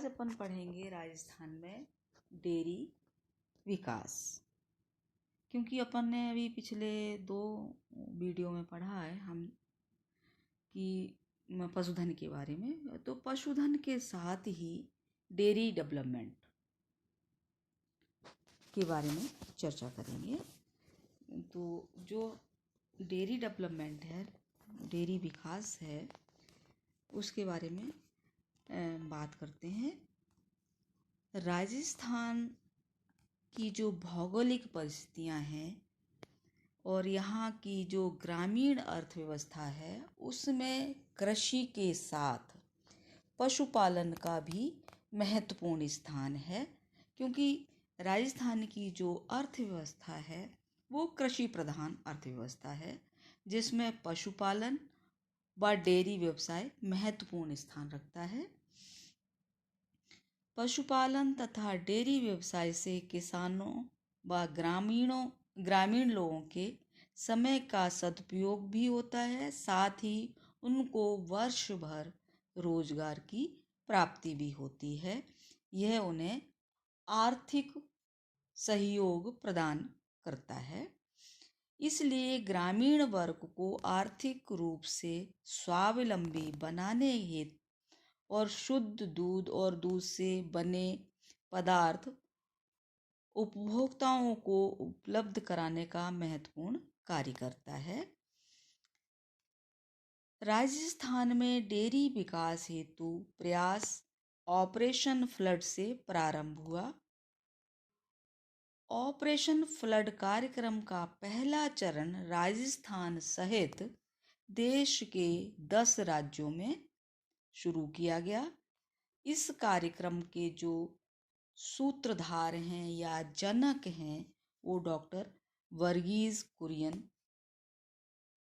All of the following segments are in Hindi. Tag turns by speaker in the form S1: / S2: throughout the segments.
S1: अपन पढ़ेंगे राजस्थान में डेयरी विकास, क्योंकि अपन ने अभी पिछले 2 वीडियो में पढ़ा है हम कि पशुधन के बारे में। तो पशुधन के साथ ही डेयरी डेवलपमेंट के बारे में चर्चा करेंगे। तो जो डेयरी डेवलपमेंट है, डेयरी विकास है, उसके बारे में बात करते हैं। राजस्थान की जो भौगोलिक परिस्थितियां हैं और यहाँ की जो ग्रामीण अर्थव्यवस्था है, उसमें कृषि के साथ पशुपालन का भी महत्वपूर्ण स्थान है, क्योंकि राजस्थान की जो अर्थव्यवस्था है वो कृषि प्रधान अर्थव्यवस्था है, जिसमें पशुपालन व डेयरी व्यवसाय महत्वपूर्ण स्थान रखता है। पशुपालन तथा डेयरी व्यवसाय से किसानों व ग्रामीण लोगों के समय का सदुपयोग भी होता है, साथ ही उनको वर्ष भर रोजगार की प्राप्ति भी होती है। यह उन्हें आर्थिक सहयोग प्रदान करता है। इसलिए ग्रामीण वर्ग को आर्थिक रूप से स्वावलंबी बनाने हेतु और शुद्ध दूध और दूध से बने पदार्थ उपभोक्ताओं को उपलब्ध कराने का महत्वपूर्ण कार्य करता है। राजस्थान में डेयरी विकास हेतु प्रयास ऑपरेशन फ्लड से प्रारंभ हुआ। ऑपरेशन फ्लड कार्यक्रम का पहला चरण राजस्थान सहित देश के 10 राज्यों में शुरू किया गया। इस कार्यक्रम के जो सूत्रधार हैं या जनक हैं वो डॉक्टर वर्गीज कुरियन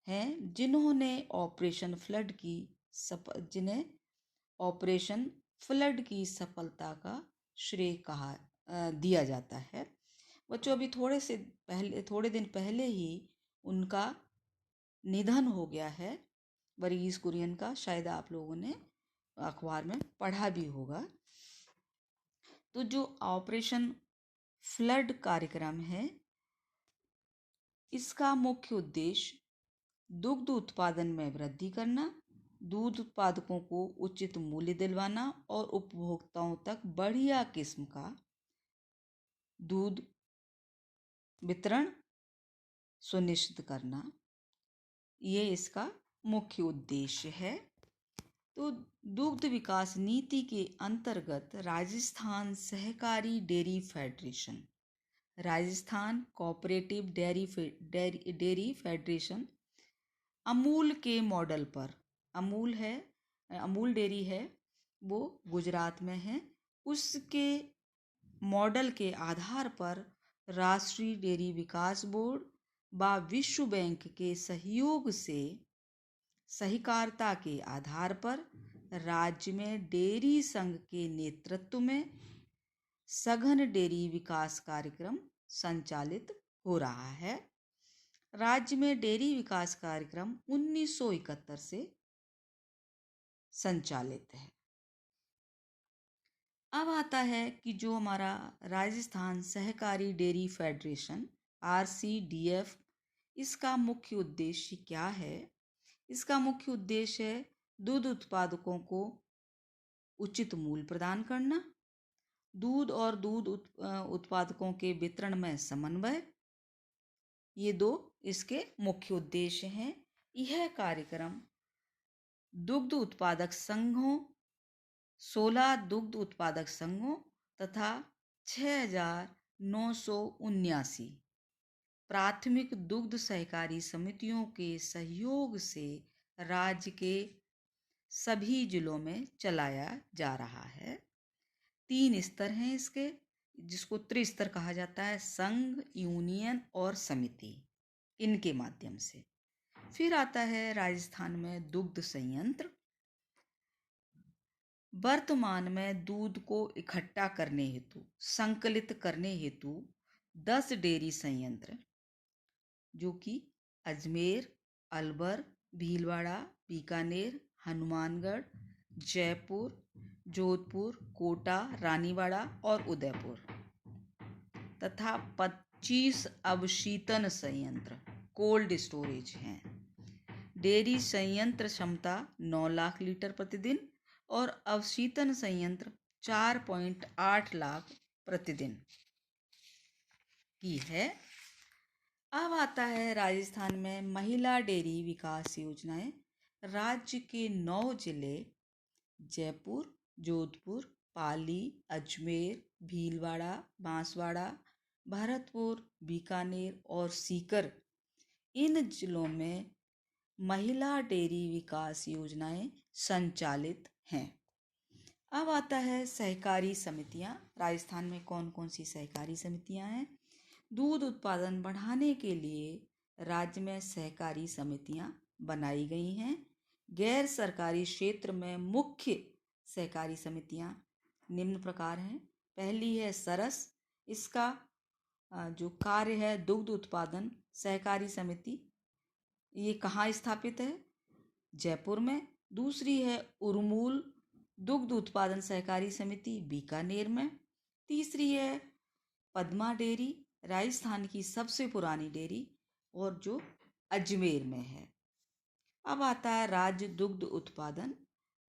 S1: हैं, जिन्हें ऑपरेशन फ्लड की सफलता का श्रेय दिया जाता है। बच्चों, अभी थोड़े दिन पहले ही उनका निधन हो गया है, वर्गीज कुरियन का। शायद आप लोगों ने अखबार में पढ़ा भी होगा। तो जो ऑपरेशन फ्लड कार्यक्रम है, इसका मुख्य उद्देश्य दुग्ध उत्पादन में वृद्धि करना, दूध उत्पादकों को उचित मूल्य दिलवाना और उपभोक्ताओं तक बढ़िया किस्म का दूध वितरण सुनिश्चित करना, ये इसका मुख्य उद्देश्य है। तो दुग्ध विकास नीति के अंतर्गत राजस्थान सहकारी dairy federation, Rajasthan cooperative dairy federation Amul के मॉडल पर, अमूल डेयरी है वो गुजरात में है, उसके मॉडल के आधार पर राष्ट्रीय डेयरी विकास बोर्ड व विश्व बैंक के सहयोग से सहकारिता के आधार पर राज्य में डेयरी संघ के नेतृत्व में सघन डेयरी विकास कार्यक्रम संचालित हो रहा है। राज्य में डेयरी विकास कार्यक्रम 1971 से संचालित है। अब आता है कि जो हमारा राजस्थान सहकारी डेयरी फेडरेशन RCDF, इसका मुख्य उद्देश्य क्या है? इसका मुख्य उद्देश्य है दूध उत्पादकों को उचित मूल्य प्रदान करना, दूध और दूध उत्पादकों के वितरण में समन्वय, ये 2 इसके मुख्य उद्देश्य हैं। यह कार्यक्रम दुग्ध उत्पादक संघों, 16 दुग्ध उत्पादक संघों तथा 6,979 प्राथमिक दुग्ध सहकारी समितियों के सहयोग से राज्य के सभी जिलों में चलाया जा रहा है। 3 स्तर हैं इसके, जिसको त्रिस्तर कहा जाता है, संघ, यूनियन और समिति, इनके माध्यम से। फिर आता है राजस्थान में दुग्ध संयंत्र। वर्तमान में दूध को इकट्ठा करने हेतु, संकलित करने हेतु 10 डेयरी संयंत्र, जो कि अजमेर, अलवर, भीलवाड़ा, बीकानेर, हनुमानगढ़, जयपुर, जोधपुर, कोटा, रानीवाड़ा और उदयपुर तथा 25 अवशीतन संयंत्र कोल्ड स्टोरेज हैं। डेयरी संयंत्र क्षमता 9 लाख लीटर प्रतिदिन और अवशीतन संयंत्र 4.8 लाख प्रतिदिन की है। अब आता है राजस्थान में महिला डेयरी विकास योजनाएं। राज्य के 9 जिले जयपुर, जोधपुर, पाली, अजमेर, भीलवाड़ा, बांसवाड़ा, भरतपुर, बीकानेर और सीकर, इन जिलों में महिला डेयरी विकास योजनाएं संचालित हैं। अब आता है सहकारी समितियां। राजस्थान में कौन कौन सी सहकारी समितियां हैं? दूध उत्पादन बढ़ाने के लिए राज्य में सहकारी समितियां बनाई गई हैं। गैर सरकारी क्षेत्र में मुख्य सहकारी समितियां निम्न प्रकार हैं। पहली है सरस, इसका जो कार्य है दुग्ध उत्पादन सहकारी समिति, ये कहाँ स्थापित है? जयपुर में। दूसरी है उर्मूल दुग्ध उत्पादन सहकारी समिति, बीकानेर में। तीसरी है पद्मा डेयरी, राजस्थान की सबसे पुरानी डेयरी और जो अजमेर में है। अब आता है राज्य दुग्ध उत्पादन।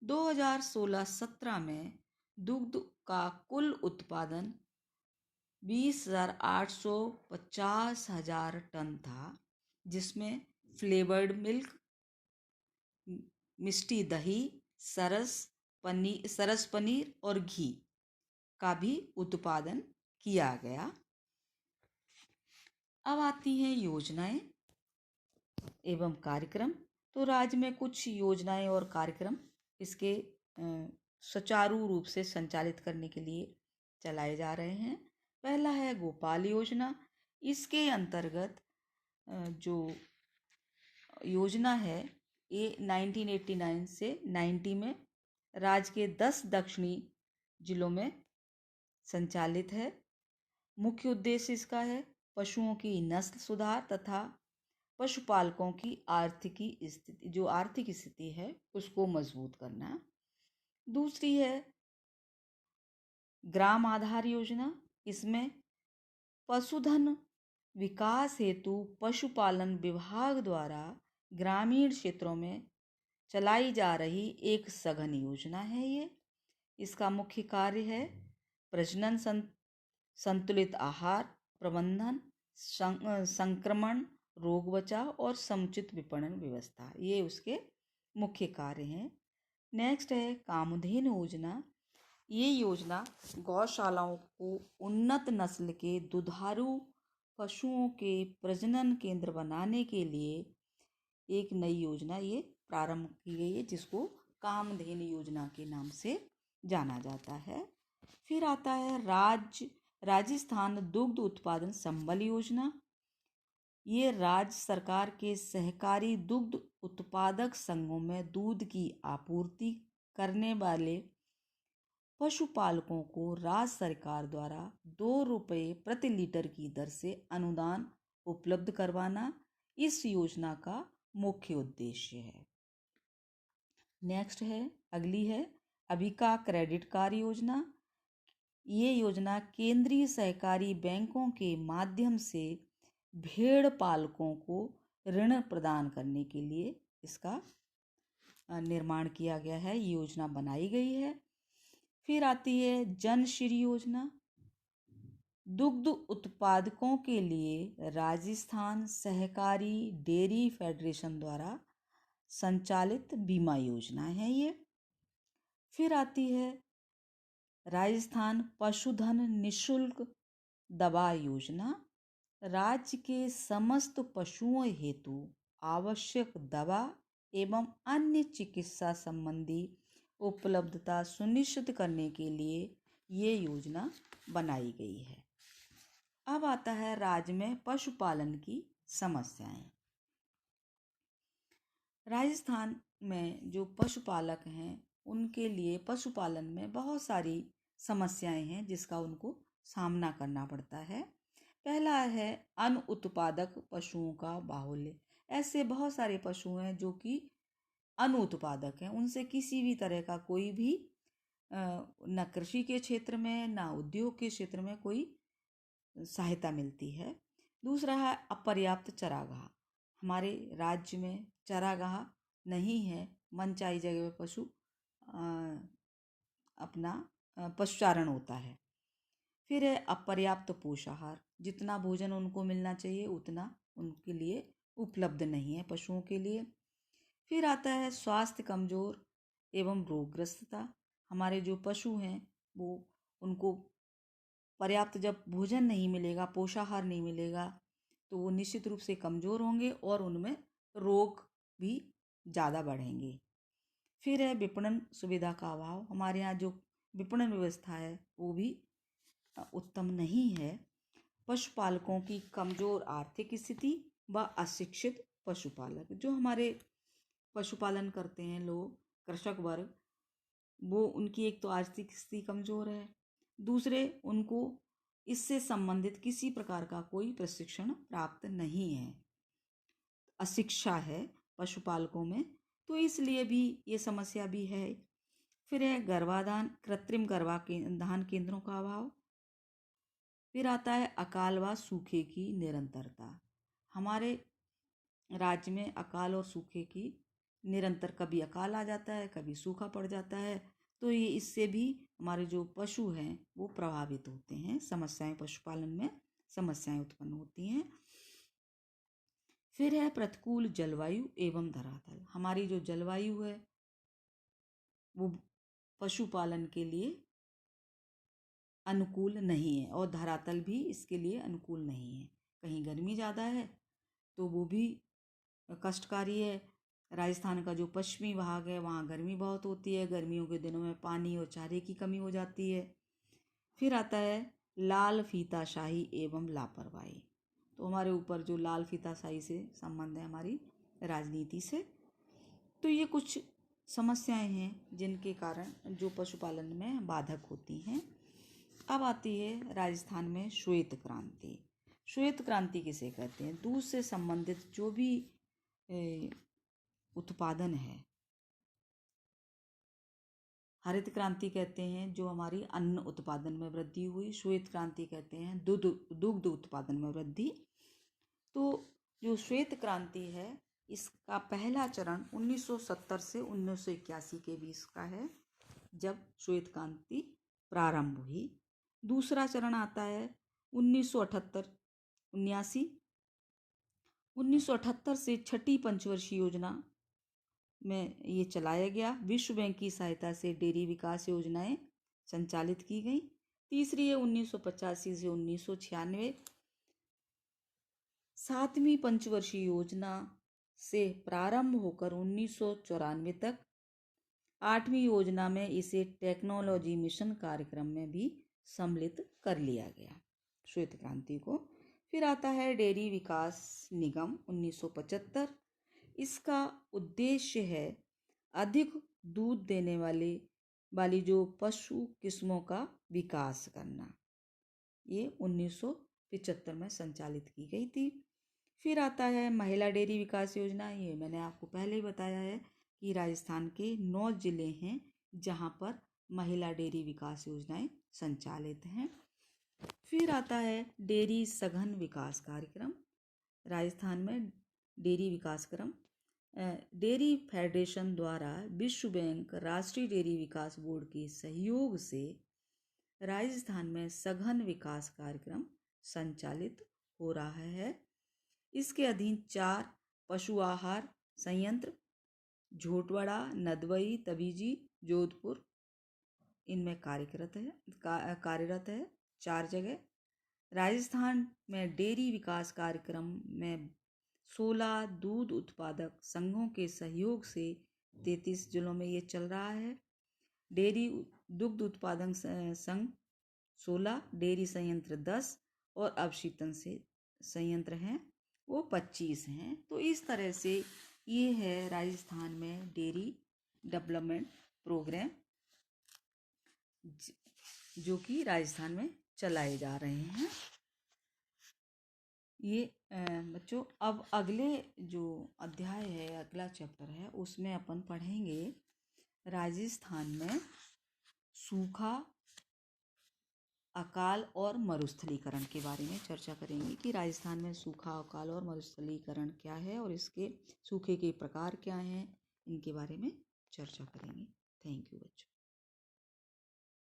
S1: 2016-17 में दुग्ध का कुल उत्पादन 20,850,000 टन था, जिसमें फ्लेवर्ड मिल्क, मिष्टी दही, सरस पनीर और घी का भी उत्पादन किया गया। अब आती हैं योजनाएं एवं कार्यक्रम। तो राज्य में कुछ योजनाएं और कार्यक्रम इसके सुचारू रूप से संचालित करने के लिए चलाए जा रहे हैं। पहला है गोपाल योजना। इसके अंतर्गत जो योजना है ये 1989 से 90 में राज्य के 10 दक्षिणी जिलों में संचालित है। मुख्य उद्देश्य इसका है पशुओं की नस्ल सुधार तथा पशुपालकों की आर्थिक स्थिति है उसको मजबूत करना। दूसरी है ग्राम आधार योजना। इसमें पशुधन विकास हेतु पशुपालन विभाग द्वारा ग्रामीण क्षेत्रों में चलाई जा रही एक सघन योजना है ये। इसका मुख्य कार्य है प्रजनन संतुलित आहार प्रबंधन, संक्रमण, रोग बचाव और समुचित विपणन व्यवस्था, ये उसके मुख्य कार्य हैं। नेक्स्ट है कामधेनु योजना। ये योजना गौशालाओं को उन्नत नस्ल के दुधारू पशुओं के प्रजनन केंद्र बनाने के लिए एक नई योजना ये प्रारंभ की गई है, जिसको कामधेनु योजना के नाम से जाना जाता है। फिर आता है राजस्थान दुग्ध उत्पादन संबल योजना। ये राज्य सरकार के सहकारी दुग्ध उत्पादक संघों में दूध की आपूर्ति करने वाले पशुपालकों को राज्य सरकार द्वारा 2 रुपये प्रति लीटर की दर से अनुदान उपलब्ध करवाना इस योजना का मुख्य उद्देश्य है। नेक्स्ट है अगली है अबिका क्रेडिट कार्ड योजना। ये योजना केंद्रीय सहकारी बैंकों के माध्यम से भेड़ पालकों को ऋण प्रदान करने के लिए इसका निर्माण किया गया है, ये योजना बनाई गई है। फिर आती है जन श्री योजना। दुग्ध उत्पादकों के लिए राजस्थान सहकारी डेयरी फेडरेशन द्वारा संचालित बीमा योजना है ये। फिर आती है राजस्थान पशुधन निशुल्क दवा योजना। राज्य के समस्त पशुओं हेतु आवश्यक दवा एवं अन्य चिकित्सा संबंधी उपलब्धता सुनिश्चित करने के लिए ये योजना बनाई गई है। अब आता है राज्य में पशुपालन की समस्याएं। राजस्थान में जो पशुपालक हैं उनके लिए पशुपालन में बहुत सारी समस्याएं हैं जिसका उनको सामना करना पड़ता है। पहला है अन्न उत्पादक पशुओं का बाहुल्य। ऐसे बहुत सारे पशु हैं जो कि अन्न उत्पादक हैं, उनसे किसी भी तरह का कोई भी न कृषि के क्षेत्र में न उद्योग के क्षेत्र में कोई सहायता मिलती है। दूसरा है अपर्याप्त चारागाह। हमारे राज्य में चारागाह नहीं है, मनचाही जगह पे पशु अपना पशुचारण होता है। फिर है अपर्याप्त पोषाहार। जितना भोजन उनको मिलना चाहिए उतना उनके लिए उपलब्ध नहीं है पशुओं के लिए। फिर आता है स्वास्थ्य कमजोर एवं रोगग्रस्तता। हमारे जो पशु हैं वो उनको पर्याप्त जब भोजन नहीं मिलेगा, पोषाहार नहीं मिलेगा, तो वो निश्चित रूप से कमजोर होंगे और उनमें रोग भी ज़्यादा बढ़ेंगे। फिर है विपणन सुविधा का अभाव। हमारे यहाँ जो विपणन व्यवस्था है वो भी उत्तम नहीं है। पशुपालकों की कमजोर आर्थिक स्थिति व अशिक्षित पशुपालक। जो हमारे पशुपालन करते हैं लोग, कृषक वर्ग, वो उनकी एक तो आर्थिक स्थिति कमजोर है, दूसरे उनको इससे संबंधित किसी प्रकार का कोई प्रशिक्षण प्राप्त नहीं है, अशिक्षा है पशुपालकों में, तो इसलिए भी ये समस्या भी है। फिर है गर्भाधान, कृत्रिम गर्भाधान केंद्रों का अभाव। फिर आता है अकाल व सूखे की निरंतरता। हमारे राज्य में अकाल और सूखे की निरंतर, कभी अकाल आ जाता है, कभी सूखा पड़ जाता है, तो ये इससे भी हमारे जो पशु हैं वो प्रभावित होते हैं, समस्याएं पशुपालन में समस्याएं उत्पन्न होती हैं। फिर है प्रतिकूल जलवायु एवं धरातल। हमारी जो जलवायु है वो पशुपालन के लिए अनुकूल नहीं है और धरातल भी इसके लिए अनुकूल नहीं है। कहीं गर्मी ज़्यादा है तो वो भी कष्टकारी है। राजस्थान का जो पश्चिमी भाग है वहाँ गर्मी बहुत होती है, गर्मियों के दिनों में पानी और चारे की कमी हो जाती है। फिर आता है लाल फीताशाही एवं लापरवाही। तो हमारे ऊपर जो लाल फीताशाही से संबंध है हमारी राजनीति से, तो ये कुछ समस्याएं हैं जिनके कारण जो पशुपालन में बाधक होती हैं। अब आती है राजस्थान में श्वेत क्रांति। श्वेत क्रांति किसे कहते हैं? दूध से संबंधित जो भी उत्पादन है। हरित क्रांति कहते हैं जो हमारी अन्न उत्पादन में वृद्धि हुई, श्वेत क्रांति कहते हैं दुग्ध उत्पादन में वृद्धि। तो जो श्वेत क्रांति है इसका पहला चरण 1970 से 1981 के बीच का है, जब श्वेत क्रांति प्रारंभ हुई। दूसरा चरण आता है 1978-79। 1978 से छठी पंचवर्षीय योजना में ये चलाया गया। विश्व बैंक की सहायता से डेयरी विकास योजनाएं संचालित की गई। तीसरी है 1985 से 1996। सातवीं पंचवर्षीय योजना से प्रारंभ होकर 1994 तक। आठवीं योजना में इसे टेक्नोलॉजी मिशन कार्यक्रम में भी सम्मिलित कर लिया गया, श्वेत क्रांति को। फिर आता है डेयरी विकास निगम 1975। इसका उद्देश्य है अधिक दूध देने वाली जो पशु किस्मों का विकास करना। ये 1975 में संचालित की गई थी। फिर आता है महिला डेयरी विकास योजना। ये मैंने आपको पहले ही बताया है कि राजस्थान के 9 जिले हैं जहाँ पर महिला डेयरी विकास योजनाएं संचालित हैं। फिर आता है डेयरी सघन विकास कार्यक्रम। राजस्थान में डेयरी विकास क्रम डेयरी फेडरेशन द्वारा विश्व बैंक, राष्ट्रीय डेयरी विकास बोर्ड के सहयोग से राजस्थान में सघन विकास कार्यक्रम संचालित हो रहा है। इसके अधीन 4 पशु आहार संयंत्र झोटवाड़ा, नदवई, तबीजी, जोधपुर इनमें कार्यरत है 4 जगह। राजस्थान में डेयरी विकास कार्यक्रम में 16 दूध उत्पादक संघों के सहयोग से 33 जिलों में ये चल रहा है। डेयरी दुग्ध उत्पादन संघ 16, डेयरी संयंत्र 10 और अवशीतन से संयंत्र हैं वो 25 हैं। तो इस तरह से ये है राजस्थान में डेयरी डेवलपमेंट प्रोग्राम जो कि राजस्थान में चलाए जा रहे हैं। ये बच्चों अब अगले जो अध्याय है, अगला चैप्टर है, उसमें अपन पढ़ेंगे राजस्थान में सूखा, अकाल और मरुस्थलीकरण के बारे में चर्चा करेंगे कि राजस्थान में सूखा, अकाल और मरुस्थलीकरण क्या है और इसके सूखे के प्रकार क्या हैं, इनके बारे में चर्चा करेंगे। थैंक यू बच्चों।